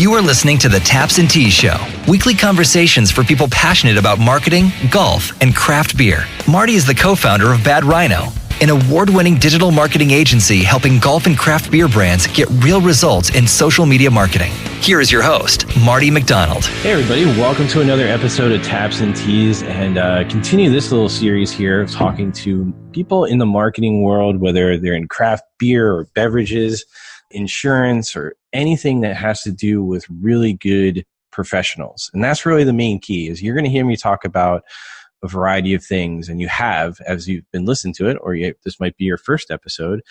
You are listening to the Taps and Teas Show, weekly conversations for people passionate about marketing, golf, and craft beer. Marty is the co-founder of Bad Rhino, an award-winning digital marketing agency helping golf and craft beer brands get real results in social media marketing. Here is your host, Marty McDonald. Hey everybody, welcome to another episode of Taps and Teas, and continue this little series here of talking to people in the marketing world, whether they're in craft beer or beverages, insurance, or anything that has to do with really good professionals. And that's really the main key, is you're going to hear me talk about a variety of things, and you have, as you've been listening to it, or this might be your first episode.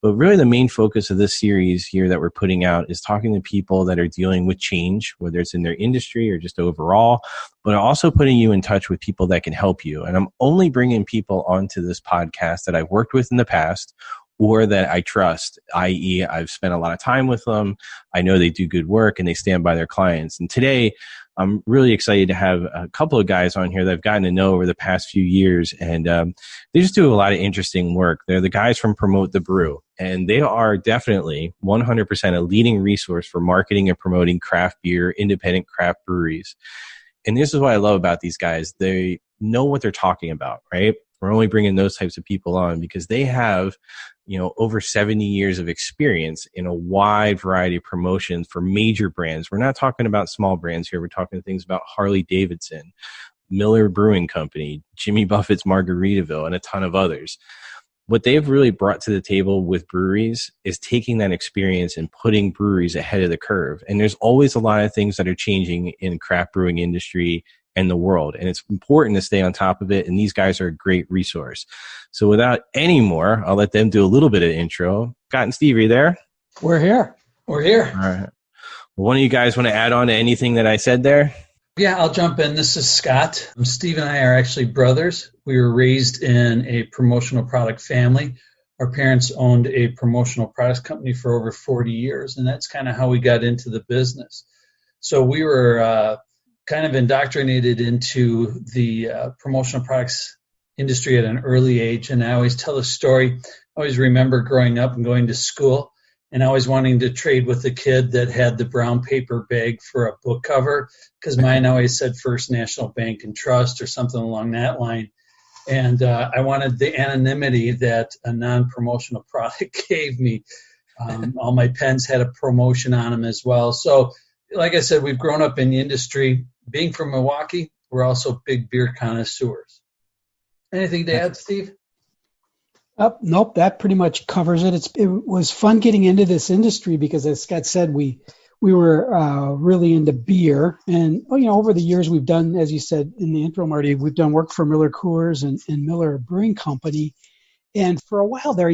But really the main focus of this series here that we're putting out is talking to people that are dealing with change, whether it's in their industry or just overall, but also putting you in touch with people that can help you. And I'm only bringing people onto this podcast that I've worked with in the past or that I trust, i.e. I've spent a lot of time with them. I know they do good work and they stand by their clients. And today, I'm really excited to have a couple of guys on here that I've gotten to know over the past few years, and they just do a lot of interesting work. They're the guys from Market the Brew, and they are definitely 100% a leading resource for marketing and promoting craft beer, independent craft breweries. And this is what I love about these guys. They know what they're talking about, right? We're only bringing those types of people on because they have, over 70 years of experience in a wide variety of promotions for major brands. We're not talking about small brands here. We're talking things about Harley Davidson, Miller Brewing Company, Jimmy Buffett's Margaritaville, and a ton of others. What they've really brought to the table with breweries is taking that experience and putting breweries ahead of the curve. And there's always a lot of things that are changing in craft brewing industry and the world. And it's important to stay on top of it. And these guys are a great resource. So without any more, I'll let them do a little bit of intro. Scott and Steve, are you there? We're here. All right. Well, one of you guys want to add on to anything that I said there? Yeah, I'll jump in. This is Scott. Steve and I are actually brothers. We were raised in a promotional product family. Our parents owned a promotional products company for over 40 years, and that's kind of how we got into the business. So we were kind of indoctrinated into the promotional products industry at an early age. And I always tell a story. I always remember growing up and going to school and always wanting to trade with the kid that had the brown paper bag for a book cover, because mine always said First National Bank and Trust or something along that line. And I wanted the anonymity that a non-promotional product gave me. All my pens had a promotion on them as well. So like I said, we've grown up in the industry. Being from Milwaukee, we're also big beer connoisseurs. Anything to add, Steve? Nope, that pretty much covers it. It was fun getting into this industry because, as Scott said, we were really into beer. And over the years, we've done, as you said in the intro, Marty, we've done work for Miller Coors and Miller Brewing Company. And for a while there,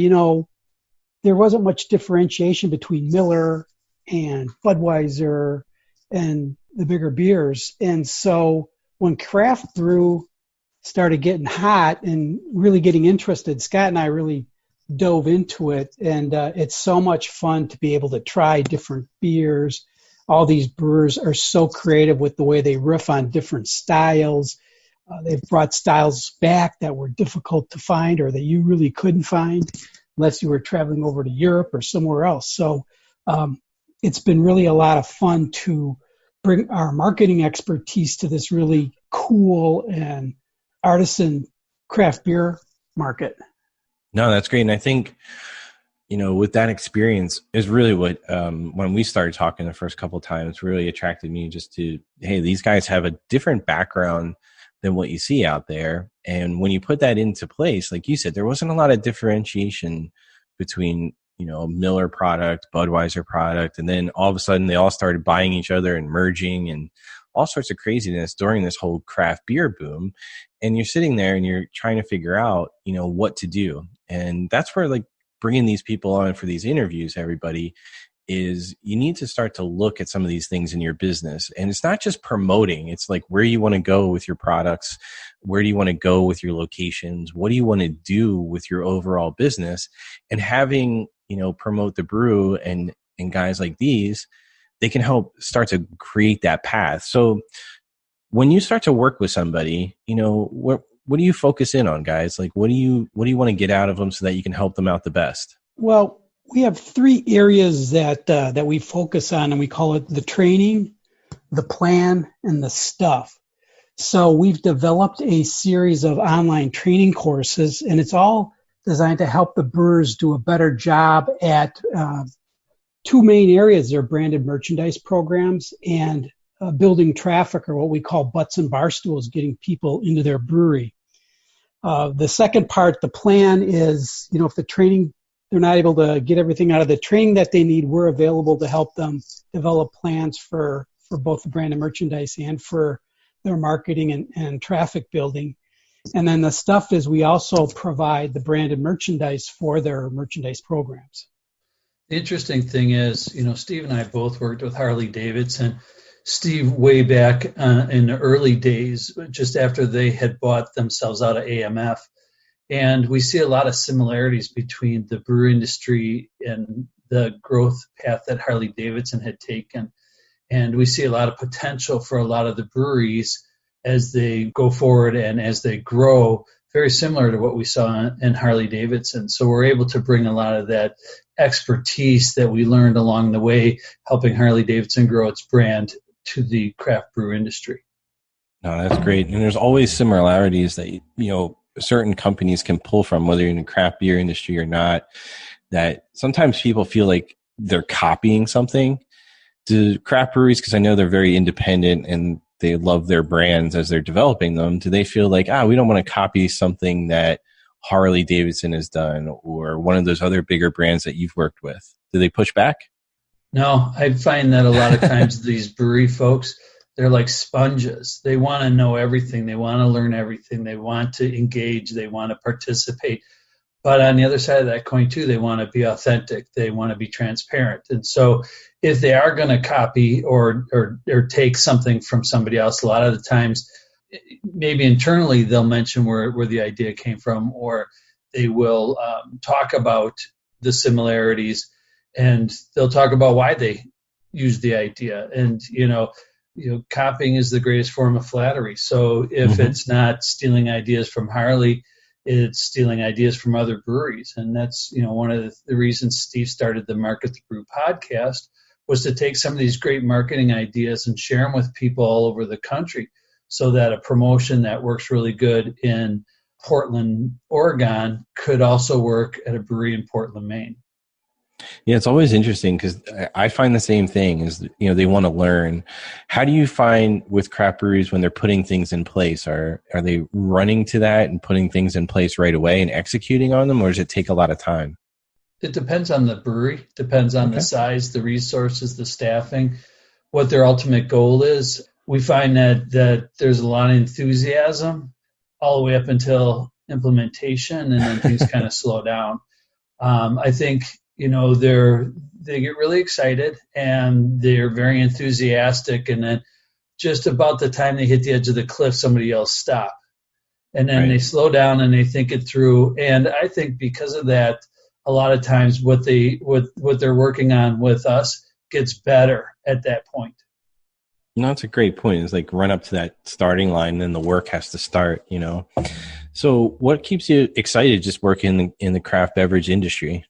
there wasn't much differentiation between Miller and Budweiser and the bigger beers. And so when craft brew started getting hot and really getting interested, Scott and I really dove into it. And it's so much fun to be able to try different beers. All these brewers are so creative with the way they riff on different styles. They've brought styles back that were difficult to find or that you really couldn't find unless you were traveling over to Europe or somewhere else. So it's been really a lot of fun to bring our marketing expertise to this really cool and artisan craft beer market. No, that's great. And I think, with that experience is really what, when we started talking the first couple of times, really attracted me just to, hey, these guys have a different background than what you see out there. And when you put that into place, like you said, there wasn't a lot of differentiation between Miller product, Budweiser product, and then all of a sudden they all started buying each other and merging and all sorts of craziness during this whole craft beer boom. And you're sitting there and you're trying to figure out, what to do. And that's where bringing these people on for these interviews, everybody, is you need to start to look at some of these things in your business. And it's not just promoting. It's like, where you want to go with your products? Where do you want to go with your locations? What do you want to do with your overall business? And having, Promote the Brew and guys like these, they can help start to create that path. So when you start to work with somebody, what do you focus in on, guys? Like, what do you want to get out of them so that you can help them out the best? Well, We have three areas that we focus on, and we call it the training, the plan, and the stuff. So we've developed a series of online training courses, and it's all designed to help the brewers do a better job at two main areas. They're branded merchandise programs and building traffic, or what we call butts and bar stools, getting people into their brewery. The second part, the plan, is, if the training, they're not able to get everything out of the training that they need, we're available to help them develop plans for both the branded merchandise and for their marketing and traffic building. And then the stuff is, we also provide the branded merchandise for their merchandise programs. The interesting thing is, Steve and I both worked with Harley Davidson. Steve way back in the early days, just after they had bought themselves out of AMF. And we see a lot of similarities between the brew industry and the growth path that Harley Davidson had taken. And we see a lot of potential for a lot of the breweries as they go forward and as they grow, very similar to what we saw in Harley Davidson. So we're able to bring a lot of that expertise that we learned along the way, helping Harley Davidson grow its brand to the craft brew industry. No, that's great. And there's always similarities that, certain companies can pull from, whether you're in the craft beer industry or not, that sometimes people feel like they're copying something. Do craft breweries, because I know they're very independent and they love their brands as they're developing them, do they feel like, we don't want to copy something that Harley Davidson has done or one of those other bigger brands that you've worked with? Do they push back? No, I find that a lot of times these brewery folks, they're like sponges. They want to know everything. They want to learn everything. They want to engage. They want to participate. But on the other side of that coin, too, they want to be authentic. They want to be transparent. And so if they are going to copy or take something from somebody else, a lot of the times, maybe internally, they'll mention where the idea came from, or they will talk about the similarities, and they'll talk about why they used the idea. And, copying is the greatest form of flattery. So if it's not stealing ideas from Harley, it's stealing ideas from other breweries. And that's, one of the reasons Steve started the Market the Brew podcast, was to take some of these great marketing ideas and share them with people all over the country, so that a promotion that works really good in Portland, Oregon could also work at a brewery in Portland, Maine. Yeah, it's always interesting because I find the same thing is, they want to learn. How do you find with craft breweries when they're putting things in place? Are they running to that and putting things in place right away and executing on them, or does it take a lot of time? It depends on the brewery, depends on the size, the resources, the staffing, what their ultimate goal is. We find that there's a lot of enthusiasm all the way up until implementation, and then things kind of slow down. I think, they get really excited and they're very enthusiastic, and then just about the time they hit the edge of the cliff, somebody yells stop, and then they slow down and they think it through. And I think because of that, a lot of times what they're working on with us gets better at that point. No, that's a great point. It's like run up to that starting line, and then the work has to start, So what keeps you excited just working in the craft beverage industry?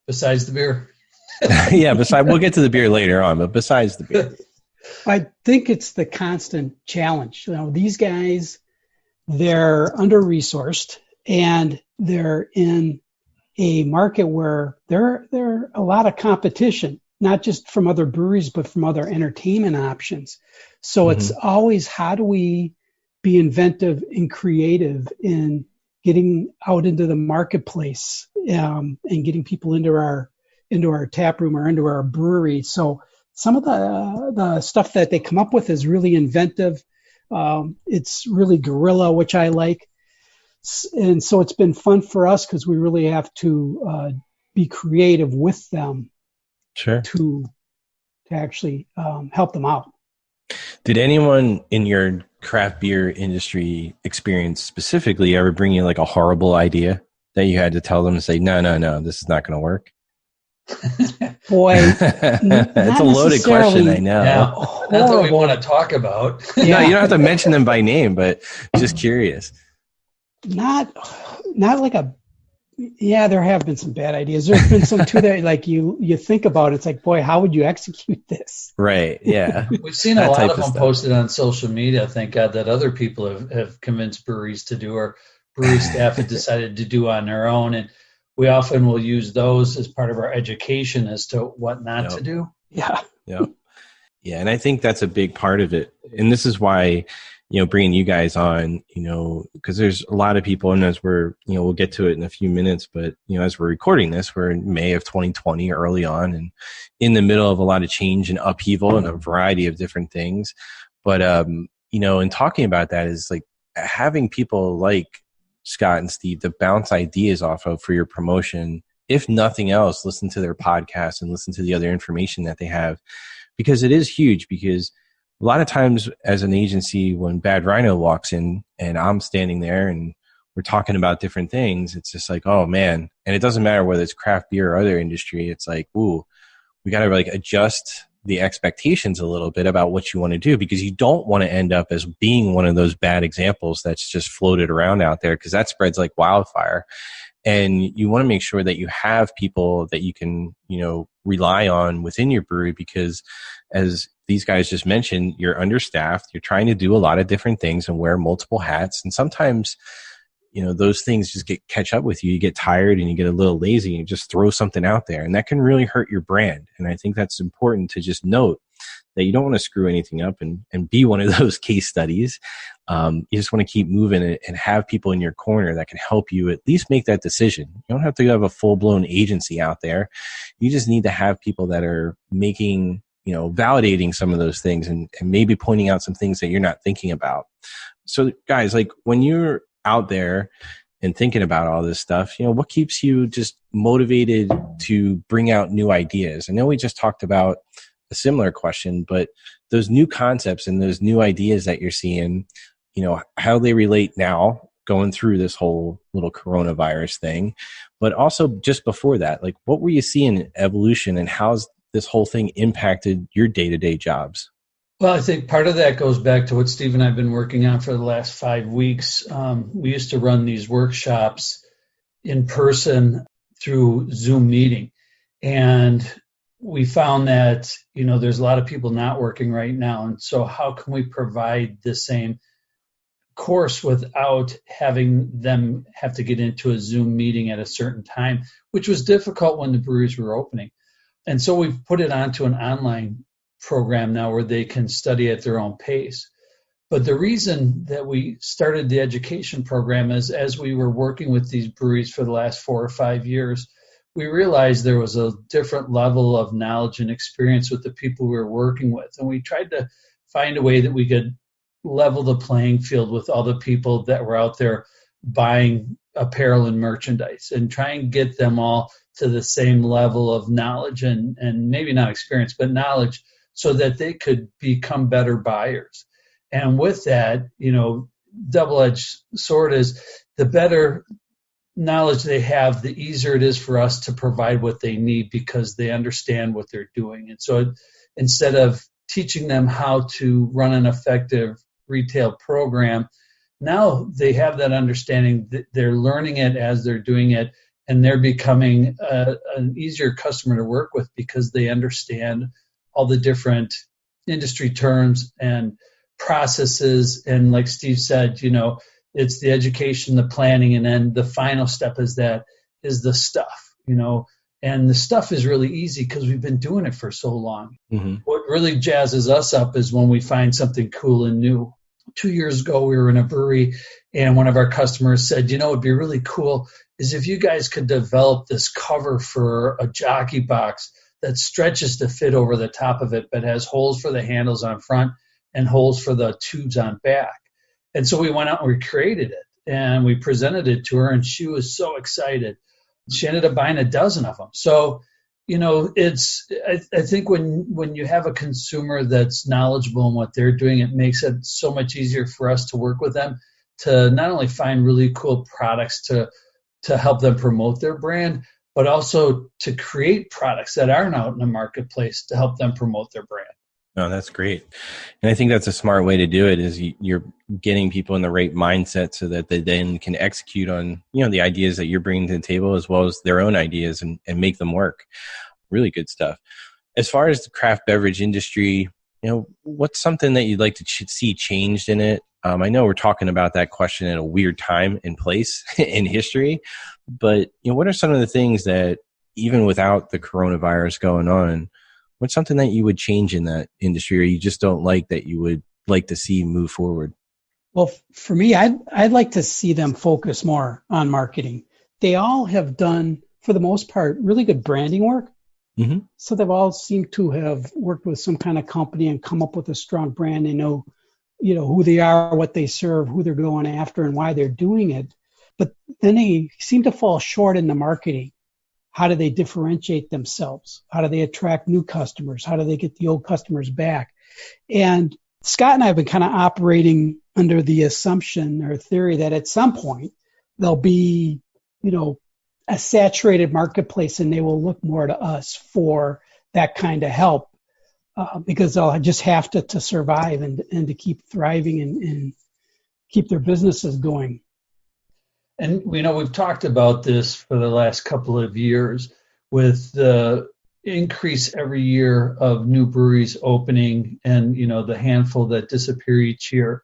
Besides the beer. Yeah, we'll get to the beer later on, but besides the beer. I think it's the constant challenge. These guys, they're under-resourced, and they're in a market where there are a lot of competition, not just from other breweries, but from other entertainment options. So it's always, how do we be inventive and creative in getting out into the marketplace and getting people into our tap room or into our brewery. So some of the stuff that they come up with is really inventive. It's really guerrilla, which I like. And so it's been fun for us because we really have to be creative with them to actually help them out. Did anyone in your craft beer industry experience specifically ever bring you like a horrible idea that you had to tell them to say, no, this is not going to work? Boy, it's a loaded question, I know. Yeah, that's what we want to talk about. No, you don't have to mention them by name, but just curious. Not like a Yeah, there have been some bad ideas. There's been some too that like you think about it, it's like, boy, how would you execute this? Right. Yeah. We've seen a lot of them posted on social media, thank God, that other people have convinced breweries to do, or brewery staff have decided to do on their own. And we often will use those as part of our education as to what not to do. Yeah. Yeah. Yeah. And I think that's a big part of it. And this is why, bringing you guys on, because there's a lot of people, and as we're, we'll get to it in a few minutes, but, as we're recording this, we're in May of 2020, early on, and in the middle of a lot of change and upheaval and a variety of different things. But, in talking about that is like having people like Scott and Steve to bounce ideas off of for your promotion. If nothing else, listen to their podcast and listen to the other information that they have, because it is huge. Because a lot of times as an agency, when Bad Rhino walks in and I'm standing there and we're talking about different things, it's just like, oh man. And it doesn't matter whether it's craft beer or other industry. It's like, ooh, we got to like adjust the expectations a little bit about what you want to do, because you don't want to end up as being one of those bad examples that's just floated around out there, because that spreads like wildfire. And you want to make sure that you have people that you can, rely on within your brewery, because as these guys just mentioned, you're understaffed, you're trying to do a lot of different things and wear multiple hats. And sometimes, those things just catch up with you. You get tired and you get a little lazy and you just throw something out there, and that can really hurt your brand. And I think that's important to just note, that you don't want to screw anything up and be one of those case studies. You just want to keep moving and have people in your corner that can help you at least make that decision. You don't have to have a full-blown agency out there. You just need to have people that are making, validating some of those things and maybe pointing out some things that you're not thinking about. So guys, like when you're out there and thinking about all this stuff, what keeps you just motivated to bring out new ideas? I know we just talked about a similar question, but those new concepts and those new ideas that you're seeing, how they relate now going through this whole little coronavirus thing, but also just before that, like what were you seeing in evolution, and how's this whole thing impacted your day-to-day jobs? Well, I think part of that goes back to what Steve and I have been working on for the last 5 weeks. We used to run these workshops in person through Zoom meeting. And we found that, there's a lot of people not working right now. And so how can we provide the same course without having them have to get into a Zoom meeting at a certain time, which was difficult when the breweries were opening. And so we've put it onto an online program now where they can study at their own pace. But the reason that we started the education program is, as we were working with these breweries for the last 4 or 5 years, we realized there was a different level of knowledge and experience with the people we were working with. And we tried to find a way that we could level the playing field with all the people that were out there buying apparel and merchandise, and try and get them all to the same level of knowledge and maybe not experience, but knowledge, so that they could become better buyers. And with that, double-edged sword is, the better knowledge they have, the easier it is for us to provide what they need, because they understand what they're doing. And so instead of teaching them how to run an effective retail program, now they have that understanding, that they're learning it as they're doing it, and they're becoming an easier customer to work with, because they understand all the different industry terms and processes. And like Steve said, it's the education, the planning, and then the final step is the stuff, and the stuff is really easy because we've been doing it for so long. Mm-hmm. What really jazzes us up is when we find something cool and new. 2 years ago, we were in a brewery, and one of our customers said, it'd be really cool is if you guys could develop this cover for a jockey box that stretches to fit over the top of it, but has holes for the handles on front and holes for the tubes on back. And so we went out and we created it, and we presented it to her, and she was so excited. She ended up buying a dozen of them. So, I think when you have a consumer that's knowledgeable in what they're doing, it makes it so much easier for us to work with them to not only find really cool products to help them promote their brand, but also to create products that aren't out in the marketplace to help them promote their brand. No, that's great. And I think that's a smart way to do it is you're getting people in the right mindset so that they then can execute on, the ideas that you're bringing to the table as well as their own ideas and make them work. Really good stuff. As far as the craft beverage industry, what's something that you'd like to see changed in it? I know we're talking about that question in a weird time and place in history, but what are some of the things that even without the coronavirus going on, what's something that you would change in that industry or you just don't like that you would like to see move forward? Well, for me, I'd like to see them focus more on marketing. They all have done, for the most part, really good branding work. Mm-hmm. So they've all seemed to have worked with some kind of company and come up with a strong brand. They know, who they are, what they serve, who they're going after, and why they're doing it. But then they seem to fall short in the marketing. How do they differentiate themselves? How do they attract new customers? How do they get the old customers back? And Scott and I have been kind of operating under the assumption or theory that at some point there'll be, a saturated marketplace and they will look more to us for that kind of help because they'll just have to survive and to keep thriving and keep their businesses going. And we've talked about this for the last couple of years with the increase every year of new breweries opening and, the handful that disappear each year.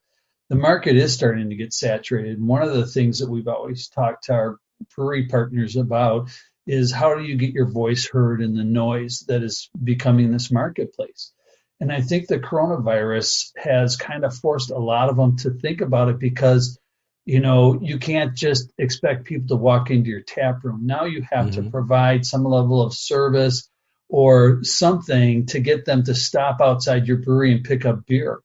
The market is starting to get saturated. And one of the things that we've always talked to our brewery partners about is how do you get your voice heard in the noise that is becoming this marketplace? And I think the coronavirus has kind of forced a lot of them to think about it because you can't just expect people to walk into your tap room. Now you have to provide some level of service or something to get them to stop outside your brewery and pick up beer.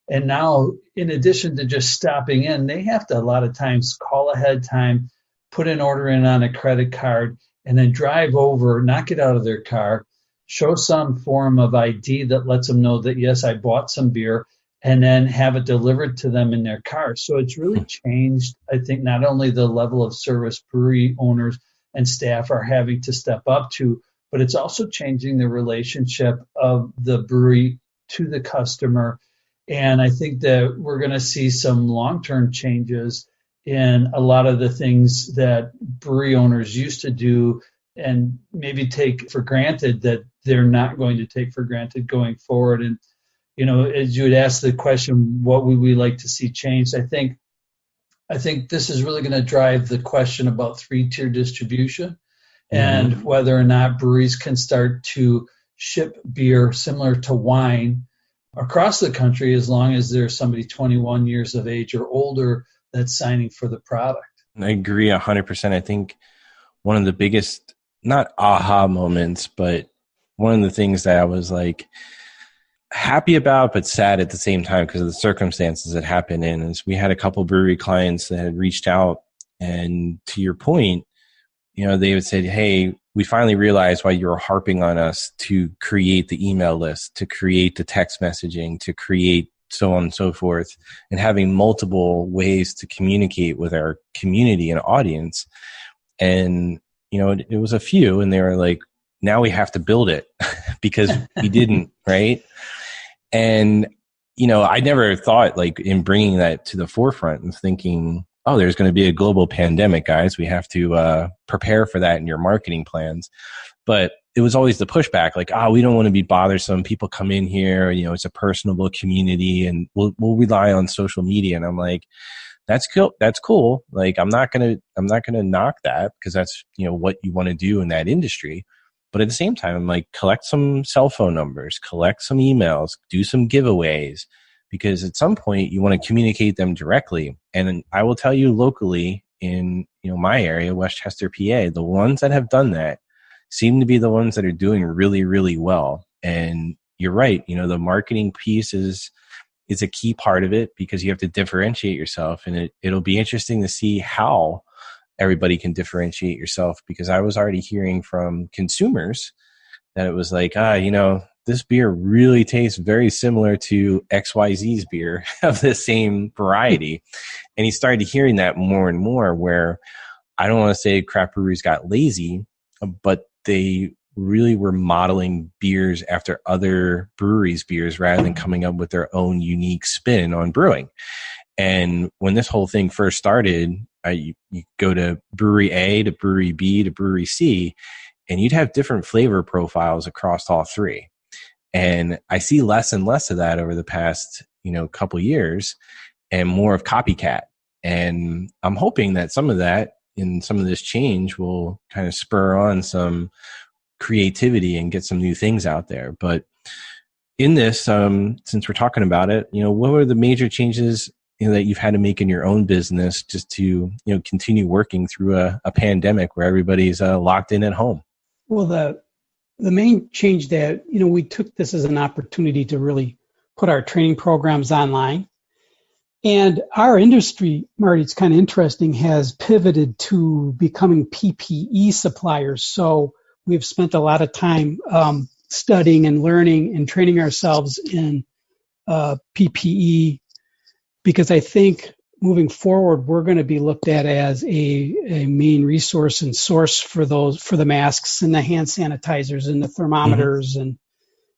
And now, in addition to just stopping in, they have to a lot of times call ahead time, put an order in on a credit card, and then drive over, not get out of their car, show some form of ID that lets them know that, yes, I bought some beer, and then have it delivered to them in their car. So it's really changed, I think, not only the level of service brewery owners and staff are having to step up to, but it's also changing the relationship of the brewery to the customer. And I think that we're going to see some long-term changes in a lot of the things that brewery owners used to do and maybe take for granted that they're not going to take for granted going forward. And as you would ask the question, what would we like to see changed? I think this is really going to drive the question about three-tier distribution and whether or not breweries can start to ship beer similar to wine across the country as long as there's somebody 21 years of age or older that's signing for the product. I agree 100%. I think one of the biggest, not aha moments, but one of the things that I was like, happy about but sad at the same time because of the circumstances that happened in is we had a couple brewery clients that had reached out, and to your point, they would say, hey, we finally realized why you were harping on us to create the email list, to create the text messaging, to create so on and so forth, and having multiple ways to communicate with our community and audience. And it was a few, and they were like, now we have to build it because we didn't, right? And, I never thought like in bringing that to the forefront and thinking, oh, there's going to be a global pandemic, guys. We have to prepare for that in your marketing plans. But it was always the pushback, like, we don't want to be bothersome. People come in here, it's a personable community and we'll rely on social media. And I'm like, that's cool. That's cool. Like, I'm not going to knock that because that's, what you want to do in that industry. But at the same time, I'm like, collect some cell phone numbers, collect some emails, do some giveaways, because at some point you want to communicate them directly. And I will tell you locally in, my area, Westchester, PA, the ones that have done that seem to be the ones that are doing really, really well. And you're right. The marketing piece is a key part of it because you have to differentiate yourself. And it'll be interesting to see how everybody can differentiate yourself, because I was already hearing from consumers that it was like, this beer really tastes very similar to XYZ's beer of the same variety. And he started hearing that more and more, where I don't want to say craft breweries got lazy, but they really were modeling beers after other breweries' beers rather than coming up with their own unique spin on brewing. And when this whole thing first started, you go to brewery A to brewery B to brewery C, and you'd have different flavor profiles across all three. And I see less and less of that over the past, couple years, and more of copycat. And I'm hoping that some of that and some of this change will kind of spur on some creativity and get some new things out there. But in this, since we're talking about it, what were the major changes that you've had to make in your own business just to continue working through a pandemic where everybody's locked in at home? Well, the main change that we took this as an opportunity to really put our training programs online. And our industry, Marty, it's kind of interesting, has pivoted to becoming PPE suppliers. So we've spent a lot of time studying and learning and training ourselves in PPE, because I think moving forward, we're going to be looked at as a main resource and source for the masks and the hand sanitizers and the thermometers and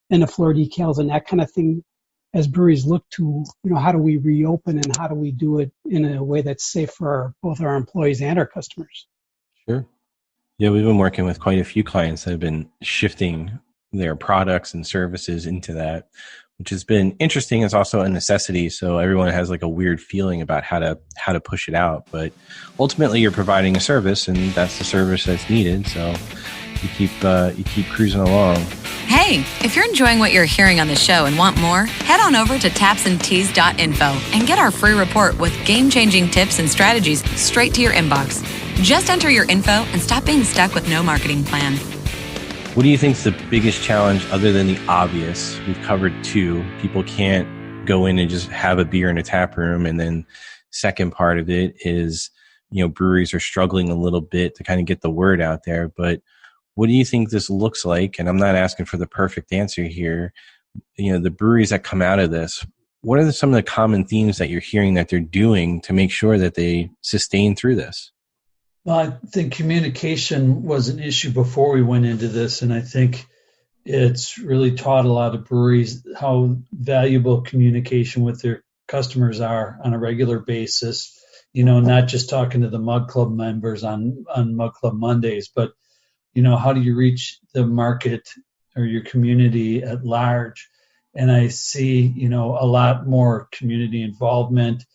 the floor decals and that kind of thing, as breweries look to, how do we reopen and how do we do it in a way that's safe for both our employees and our customers? Sure. Yeah, we've been working with quite a few clients that have been shifting their products and services into that, which has been interesting. It's also a necessity. So everyone has like a weird feeling about how to push it out. But ultimately you're providing a service, and that's the service that's needed. So you keep cruising along. Hey, if you're enjoying what you're hearing on the show and want more, head on over to tapsandteas.info and get our free report with game-changing tips and strategies straight to your inbox. Just enter your info and stop being stuck with no marketing plan. What do you think is the biggest challenge other than the obvious? We've covered two. People can't go in and just have a beer in a tap room. And then second part of it is, breweries are struggling a little bit to kind of get the word out there. But what do you think this looks like? And I'm not asking for the perfect answer here. The breweries that come out of this, what are some of the common themes that you're hearing that they're doing to make sure that they sustain through this? Well, I think communication was an issue before we went into this, and I think it's really taught a lot of breweries how valuable communication with their customers are on a regular basis. Not just talking to the Mug Club members on Mug Club Mondays, but how do you reach the market or your community at large? And I see, a lot more community involvement.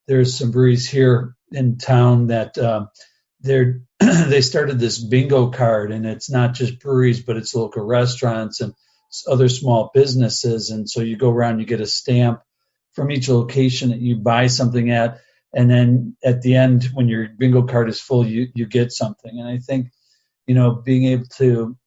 There's some breweries here in town that they started this bingo card, and it's not just breweries, but it's local restaurants and other small businesses. And so you go around, you get a stamp from each location that you buy something at, and then at the end, when your bingo card is full, you get something. And I think, being able to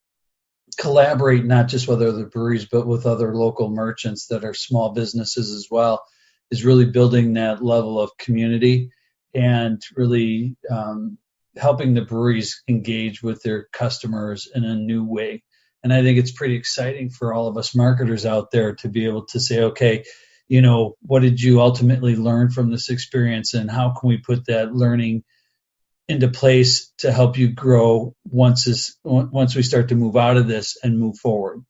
collaborate not just with other breweries, but with other local merchants that are small businesses as well, is really building that level of community and really helping the breweries engage with their customers in a new way. And I think it's pretty exciting for all of us marketers out there to be able to say, okay, what did you ultimately learn from this experience, and how can we put that learning into place to help you grow once we start to move out of this and move forward?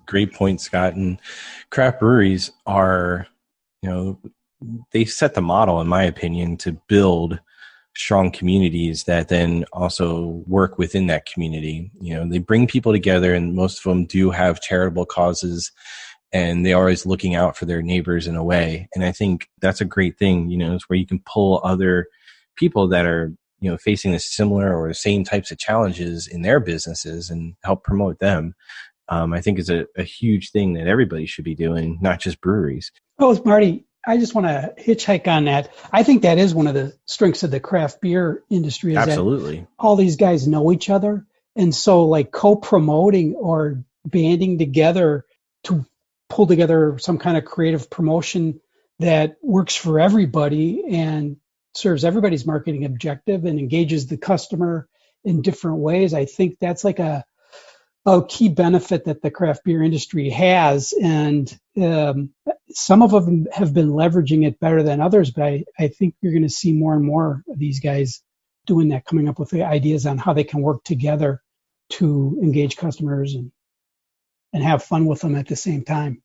Great point, Scott. And craft breweries are, they set the model, in my opinion, to build strong communities that then also work within that community. They bring people together, and most of them do have charitable causes, and they're always looking out for their neighbors in a way. And I think that's a great thing, is where you can pull other people that are, facing the similar or the same types of challenges in their businesses and help promote them. I think is a huge thing that everybody should be doing, not just breweries. Oh, Marty, I just want to hitchhike on that. I think that is one of the strengths of the craft beer industry. Is Absolutely. That all these guys know each other. And so like co-promoting or banding together to pull together some kind of creative promotion that works for everybody and serves everybody's marketing objective and engages the customer in different ways. I think that's like a key benefit that the craft beer industry has. And some of them have been leveraging it better than others, but I think you're going to see more and more of these guys doing that, coming up with the ideas on how they can work together to engage customers and have fun with them at the same time.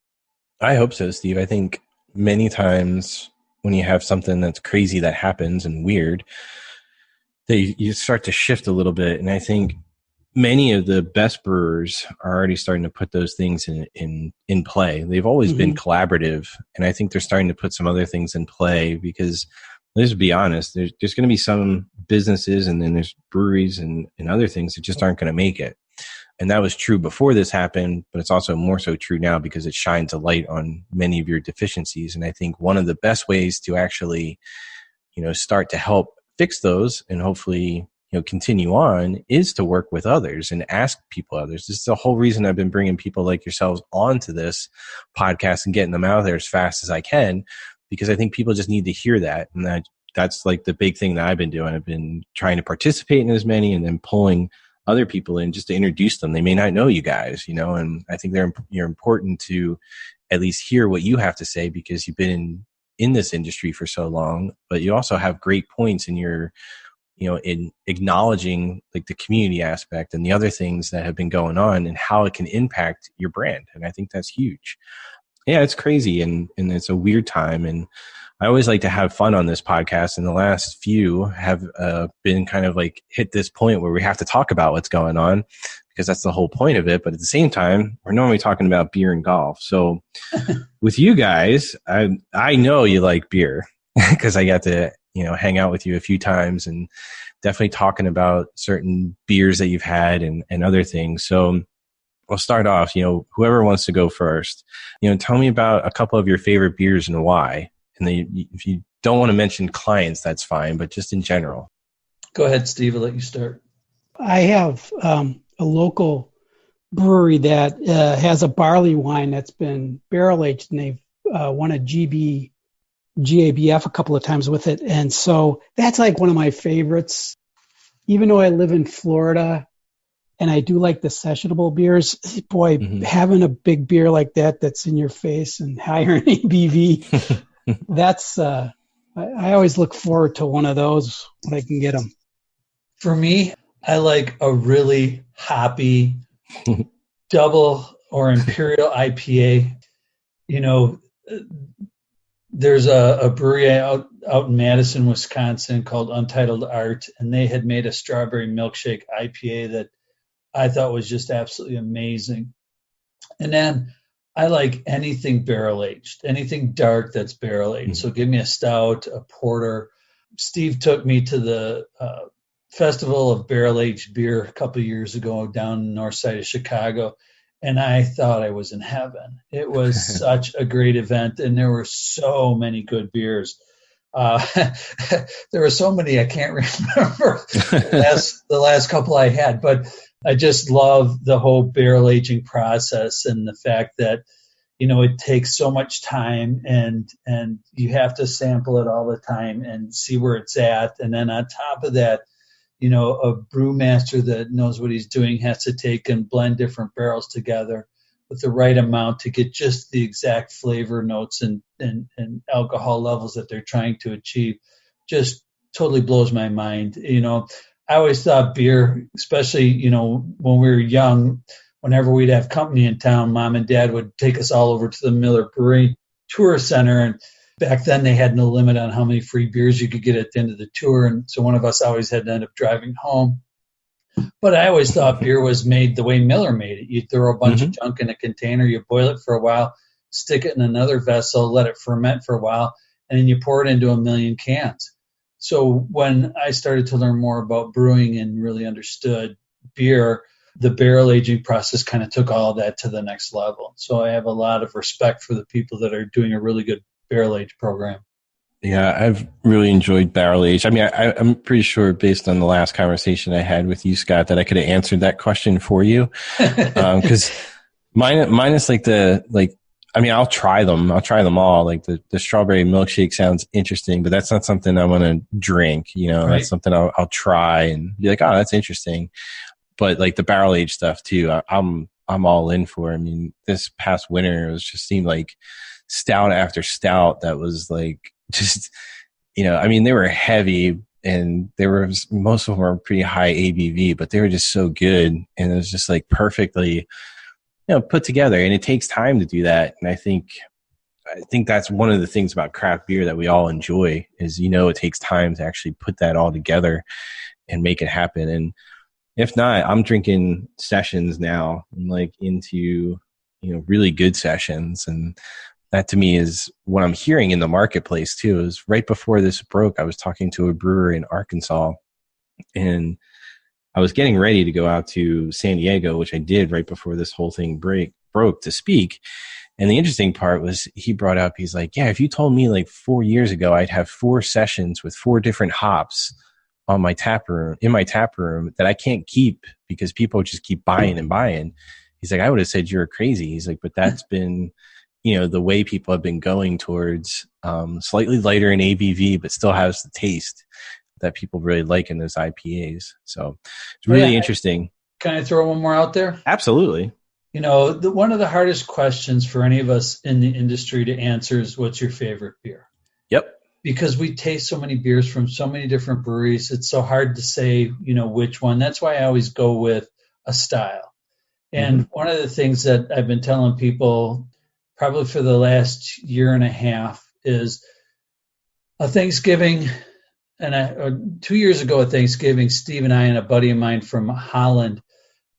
I hope so, Steve. I think many times when you have something that's crazy that happens and weird, that you start to shift a little bit. And I think many of the best brewers are already starting to put those things in play. They've always been collaborative. And I think they're starting to put some other things in play because, let's be honest, there's going to be some businesses and then there's breweries and other things that just aren't going to make it. And that was true before this happened, but it's also more so true now because it shines a light on many of your deficiencies. And I think one of the best ways to actually, start to help fix those and hopefully, continue on is to work with others and ask others. This is the whole reason I've been bringing people like yourselves onto this podcast and getting them out there as fast as I can, because I think people just need to hear that. And that's like the big thing that I've been doing. I've been trying to participate in as many and then pulling other people in just to introduce them. They may not know you guys, and I think you're important to at least hear what you have to say because you've been in this industry for so long, but you also have great points in your, in acknowledging like the community aspect and the other things that have been going on and how it can impact your brand. And I think that's huge. Yeah, it's crazy and it's a weird time. And I always like to have fun on this podcast. And the last few have been kind of like hit this point where we have to talk about what's going on because that's the whole point of it. But at the same time, we're normally talking about beer and golf. So with you guys, I know you like beer because I got to, hang out with you a few times and definitely talking about certain beers that you've had and other things. So we'll start off, whoever wants to go first, tell me about a couple of your favorite beers and why. And if you don't want to mention clients, that's fine, but just in general. Go ahead, Steve. I'll let you start. I have a local brewery that has a barley wine that's been barrel aged, and they've won a GABF a couple of times with it. And so that's like one of my favorites. Even though I live in Florida and I do like the sessionable beers, boy, having a big beer like that's in your face and higher in ABV, that's I always look forward to one of those when I can get them. For me, I like a really hoppy double or imperial IPA. There's a brewery out in Madison, Wisconsin called Untitled Art, and they had made a strawberry milkshake IPA that I thought was just absolutely amazing. And then I like anything barrel aged, anything dark that's barrel aged. So give me a stout, a porter. Steve took me to the Festival of Barrel Aged Beer a couple of years ago down the north side of Chicago, and I thought I was in heaven. It was such a great event, and there were so many good beers. There were so many I can't remember the last couple I had, but I just love the whole barrel aging process and the fact that it takes so much time and you have to sample it all the time and see where it's at. And then on top of that, a brewmaster that knows what he's doing has to take and blend different barrels together with the right amount to get just the exact flavor notes and alcohol levels that they're trying to achieve. Just totally blows my mind. I always thought beer, especially, when we were young, whenever we'd have company in town, Mom and Dad would take us all over to the Miller Brewery Tour Center. And back then they had no limit on how many free beers you could get at the end of the tour. And so one of us always had to end up driving home. But I always thought beer was made the way Miller made it. You throw a bunch of junk in a container, you boil it for a while, stick it in another vessel, let it ferment for a while, and then you pour it into a million cans. So when I started to learn more about brewing and really understood beer, the barrel aging process kind of took all of that to the next level. So I have a lot of respect for the people that are doing a really good barrel age program. Yeah, I've really enjoyed barrel age. I mean, I'm pretty sure based on the last conversation I had with you, Scott, that I could have answered that question for you. Because mine is I'll try them. I'll try them all. Like the strawberry milkshake sounds interesting, but that's not something I want to drink. Right. That's something I'll try and be like, oh, that's interesting. But like the barrel age stuff too, I'm all in for. I mean, this past winter, it just seemed like stout after stout that was like just, they were heavy, and most of them were pretty high ABV, but they were just so good. And it was just like perfectly, put together. And it takes time to do that. And I think that's one of the things about craft beer that we all enjoy is, it takes time to actually put that all together and make it happen. And if not, I'm drinking sessions now. I'm like into, really good sessions. And that to me is what I'm hearing in the marketplace too. Is right before this broke, I was talking to a brewer in Arkansas, and I was getting ready to go out to San Diego, which I did right before this whole thing broke to speak. And the interesting part was he brought up, he's like, yeah, if you told me like 4 years ago, I'd have 4 sessions with 4 different hops in my tap room that I can't keep because people just keep buying and buying. He's like, I would have said you're crazy. He's like, but that's been, the way people have been going towards slightly lighter in ABV, but still has the taste that people really like in those IPAs. So it's really interesting. Can I throw one more out there? Absolutely. One of the hardest questions for any of us in the industry to answer is, what's your favorite beer? Yep. Because we taste so many beers from so many different breweries, it's so hard to say, which one. That's why I always go with a style. And one of the things that I've been telling people probably for the last year and a half is a Thanksgiving, and 2 years ago at Thanksgiving, Steve and I and a buddy of mine from Holland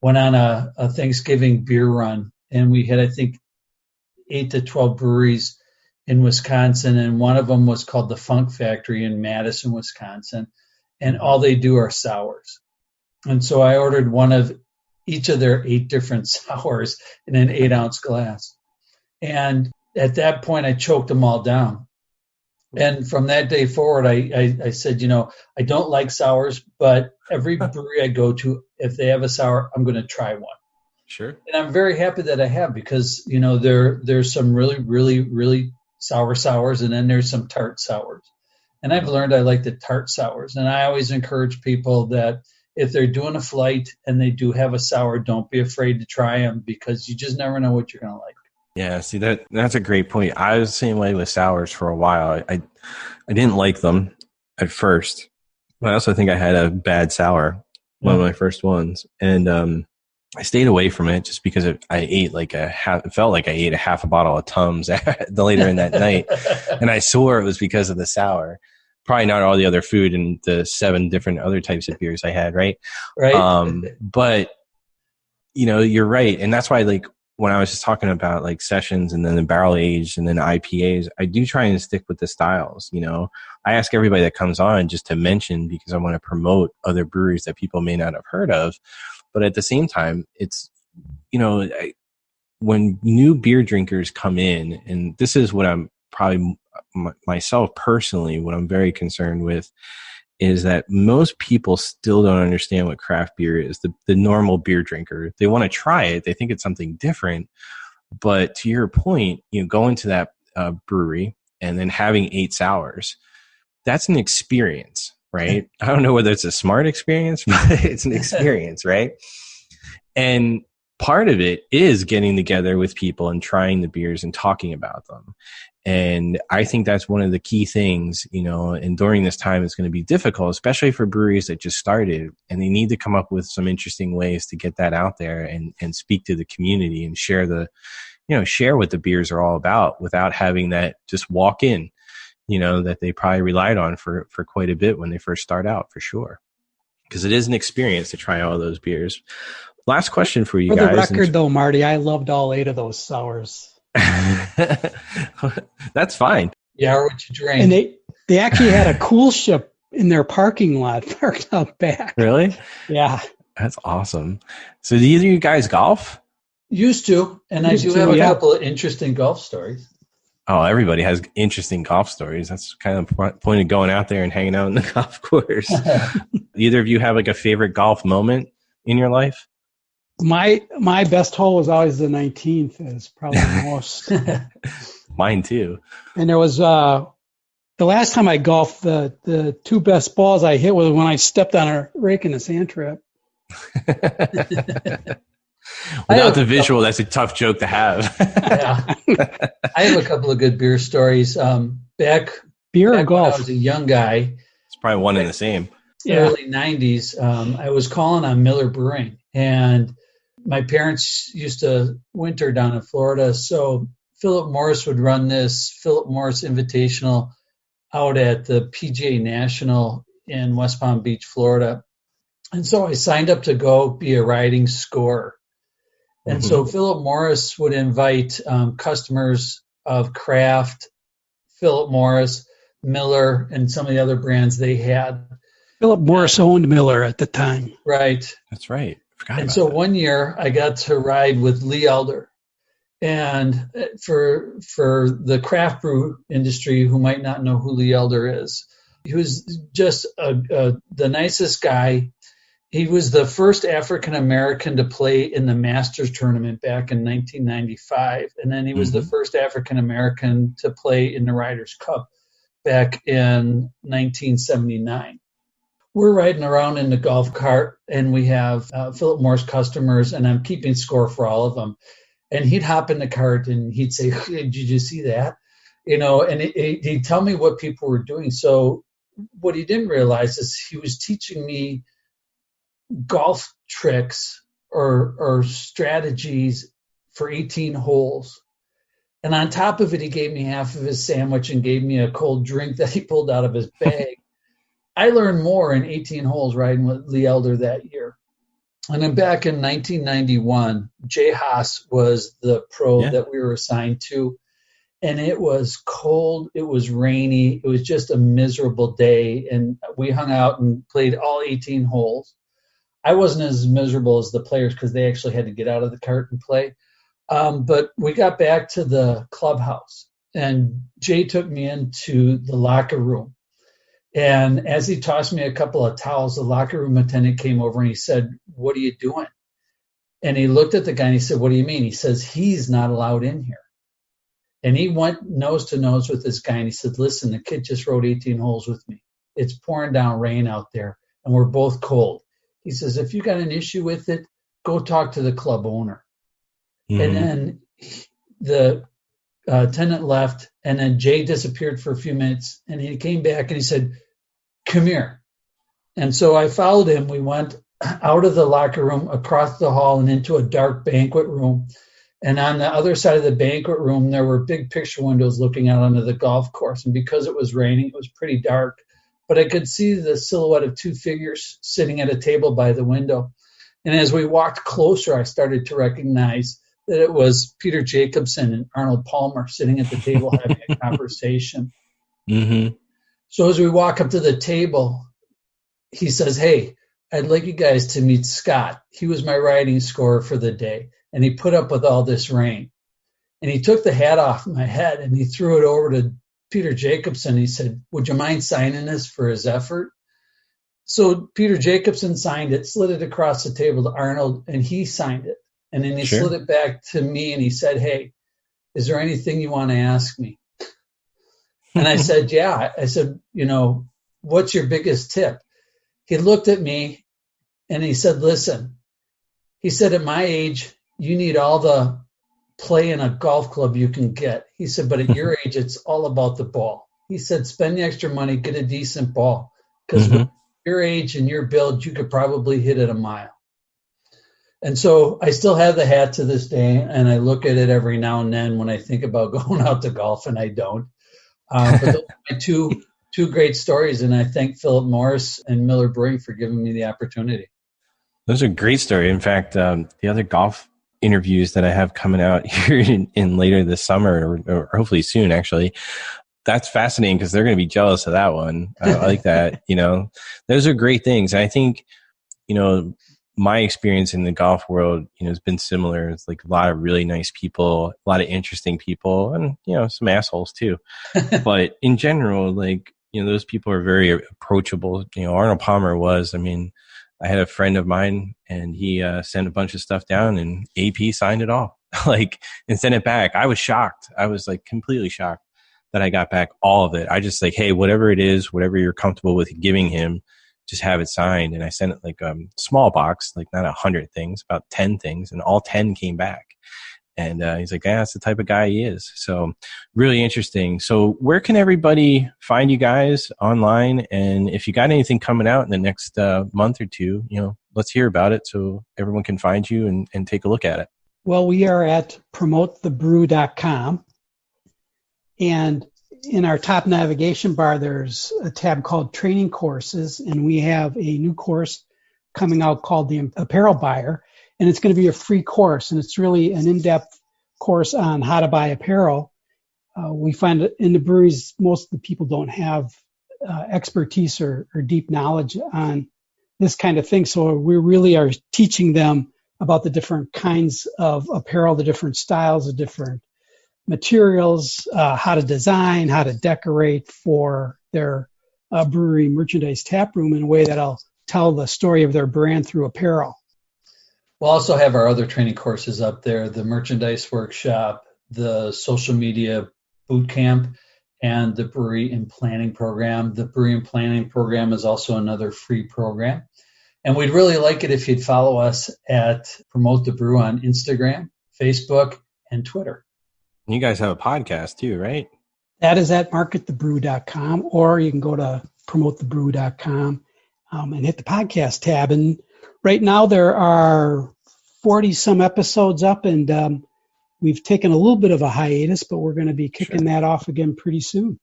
went on a Thanksgiving beer run, and we had, I think, 8 to 12 breweries in Wisconsin, and one of them was called the Funk Factory in Madison, Wisconsin, and all they do are sours. And so I ordered one of each of their 8 different sours in an 8-ounce glass. And at that point, I choked them all down. And from that day forward, I said, I don't like sours, but every brewery I go to, if they have a sour, I'm going to try one. Sure. And I'm very happy that I have, because, there's some really, really, really sour sours, and then there's some tart sours. And I've learned I like the tart sours. And I always encourage people that if they're doing a flight and they do have a sour, don't be afraid to try them, because you just never know what you're going to like. Yeah, see, that's a great point. I was the same way with sours for a while. I didn't like them at first, but I also think I had a bad sour, one of my first ones. And I stayed away from it just because it felt like I ate a half a bottle of Tums later in that night. And I swore it was because of the sour. Probably not all the other food and the 7 different other types of beers I had, right? Right. But, you're right. And that's why, when I was just talking about like sessions and then the barrel aged and then IPAs, I do try and stick with the styles. I ask everybody that comes on just to mention, because I want to promote other breweries that people may not have heard of. But at the same time, it's, when new beer drinkers come in, and this is what I'm probably myself personally, what I'm very concerned with, is that most people still don't understand what craft beer is. The normal beer drinker, they want to try it. They think it's something different. But to your point, going to that brewery and then having 8 sours, that's an experience, right? I don't know whether it's a smart experience, but it's an experience, right? And part of it is getting together with people and trying the beers and talking about them. And I think that's one of the key things, and during this time, it's going to be difficult, especially for breweries that just started, and they need to come up with some interesting ways to get that out there and speak to the community and share what the beers are all about without having that just walk in, that they probably relied on for quite a bit when they first start out, for sure. Because it is an experience to try all those beers. Last question for you guys. For the record, though, Marty, I loved all 8 of those sours. That's fine. Yeah, or what you drank. And they actually had a cool ship in their parking lot parked out back. Really? Yeah. That's awesome. So do either of you guys golf? Used to, and I do have a couple of interesting golf stories. Oh, everybody has interesting golf stories. That's kind of the point of going out there and hanging out in the golf course. Either of you have like a favorite golf moment in your life? My best hole was always the 19th, is probably the most. Mine too. And there was the last time I golfed, the 2 best balls I hit was when I stepped on a rake in a sand trap. Without the visual, that's a tough joke to have. Yeah. I have a couple of good beer stories. Back or golf? when I was a young guy, probably one and the same. Early 90s, I was calling on Miller Brewing, and my parents used to winter down in Florida. So Philip Morris would run this Philip Morris Invitational out at the PGA National in West Palm Beach, Florida. And so I signed up to go be a riding scorer. And so Philip Morris would invite customers of Kraft, Philip Morris, Miller, and some of the other brands they had. Philip Morris owned Miller at the time. Right. That's right. And so one year I got to ride with Lee Elder. And for the craft brew industry who might not know who Lee Elder is, he was just the nicest guy. He was the first African American to play in the Masters tournament back in 1995. And then he was the first African American to play in the Ryder's Cup back in 1979. We're riding around in the golf cart, and we have Philip Morris customers, and I'm keeping score for all of them. And he'd hop in the cart, and he'd say, hey, "Did you see that?" And he'd tell me what people were doing. So what he didn't realize is he was teaching me golf tricks or strategies for 18 holes. And on top of it, he gave me half of his sandwich and gave me a cold drink that he pulled out of his bag. I learned more in 18 holes riding with Lee Elder that year. And then back in 1991, Jay Haas was the pro that we were assigned to. And it was cold. It was rainy. It was just a miserable day. And we hung out and played all 18 holes. I wasn't as miserable as the players because they actually had to get out of the cart and play. But we got back to the clubhouse, and Jay took me into the locker room. And as he tossed me a couple of towels, the locker room attendant came over and he said, "What are you doing?" And he looked at the guy and he said, "What do you mean?" He says, "He's not allowed in here." And he went nose to nose with this guy and he said, "Listen, the kid just rode 18 holes with me. It's pouring down rain out there and we're both cold." He says, "If you got an issue with it, go talk to the club owner." And then the attendant left, and then Jay disappeared for a few minutes, and he came back and he said, "Come here." And so I followed him. We went out of the locker room, across the hall, and into a dark banquet room. And on the other side of the banquet room, there were big picture windows looking out onto the golf course. And because it was raining, it was pretty dark. But I could see the silhouette of two figures sitting at a table by the window. And as we walked closer, I started to recognize that it was Peter Jacobson and Arnold Palmer sitting at the table having a conversation. So as we walk up to the table, he says, "Hey, I'd like you guys to meet Scott. He was my riding scorer for the day, and he put up with all this rain." And he took the hat off my head and he threw it over to Peter Jacobson. He said, "Would you mind signing this for his effort?" So Peter Jacobson signed it, slid it across the table to Arnold, and he signed it. And then he slid it back to me and he said, "Hey, is there anything you want to ask me?" And I said, "Yeah." I said, "What's your biggest tip?" He looked at me and he said, "Listen," he said, "at my age, you need all the play in a golf club you can get." He said, "But at your age, it's all about the ball." He said, "Spend the extra money, get a decent ball. Because with your age and your build, you could probably hit it a mile." And so I still have the hat to this day, and I look at it every now and then when I think about going out to golf, and I don't. But those are my two great stories, and I thank Philip Morris and Miller Brewing for giving me the opportunity. Those are great stories. In fact, the other golf interviews that I have coming out here in later this summer, or hopefully soon, actually, that's fascinating because they're going to be jealous of that one. I like that. Those are great things. And I think, my experience in the golf world, has been similar. It's like a lot of really nice people, a lot of interesting people, and, some assholes too. But in general, those people are very approachable. Arnold Palmer was, I had a friend of mine and he sent a bunch of stuff down and AP signed it all, and sent it back. I was shocked. I was completely shocked that I got back all of it. I just hey, whatever it is, whatever you're comfortable with giving him, just have it signed. And I sent it small box, not 100 things, about 10 things, and all 10 came back. And he's like, that's the type of guy he is. So really interesting. So where can everybody find you guys online? And if you got anything coming out in the next month or two, let's hear about it so everyone can find you and take a look at it. Well, we are at promotethebrew.com. And in our top navigation bar, there's a tab called Training Courses. And we have a new course coming out called the Apparel Buyer. And it's going to be a free course. And it's really an in-depth course on how to buy apparel. We find that in the breweries, most of the people don't have expertise or deep knowledge on this kind of thing. So we really are teaching them about the different kinds of apparel, the different styles, the different materials, how to design, how to decorate for their brewery merchandise tap room in a way that'll tell the story of their brand through apparel. We'll also have our other training courses up there, the merchandise workshop, the social media boot camp, and the brewery and planning program. The brewery and planning program is also another free program. And we'd really like it if you'd follow us at Promote the Brew on Instagram, Facebook, and Twitter. You guys have a podcast too, right? That is at marketthebrew.com, or you can go to promotethebrew.com and hit the podcast tab. And right now there are 40-some episodes up, and we've taken a little bit of a hiatus, but we're going to be kicking that off again pretty soon.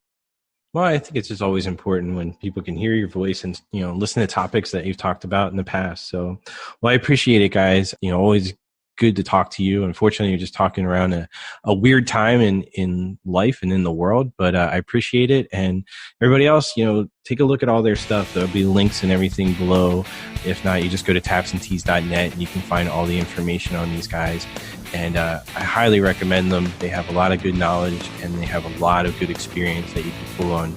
Well, I think it's just always important when people can hear your voice and, listen to topics that you've talked about in the past. So, well, I appreciate it, guys. Always good to talk to you. Unfortunately, you're just talking around a weird time in life and in the world, but I appreciate it. And everybody else, take a look at all their stuff. There'll be links and everything below. If not, you just go to tapsandteas.net and you can find all the information on these guys. And I highly recommend them. They have a lot of good knowledge and they have a lot of good experience that you can pull on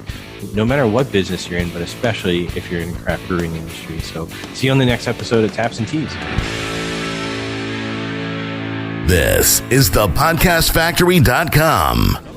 no matter what business you're in, but especially if you're in the craft brewing industry. So see you on the next episode of Taps and Teas. This is thepodcastfactory.com.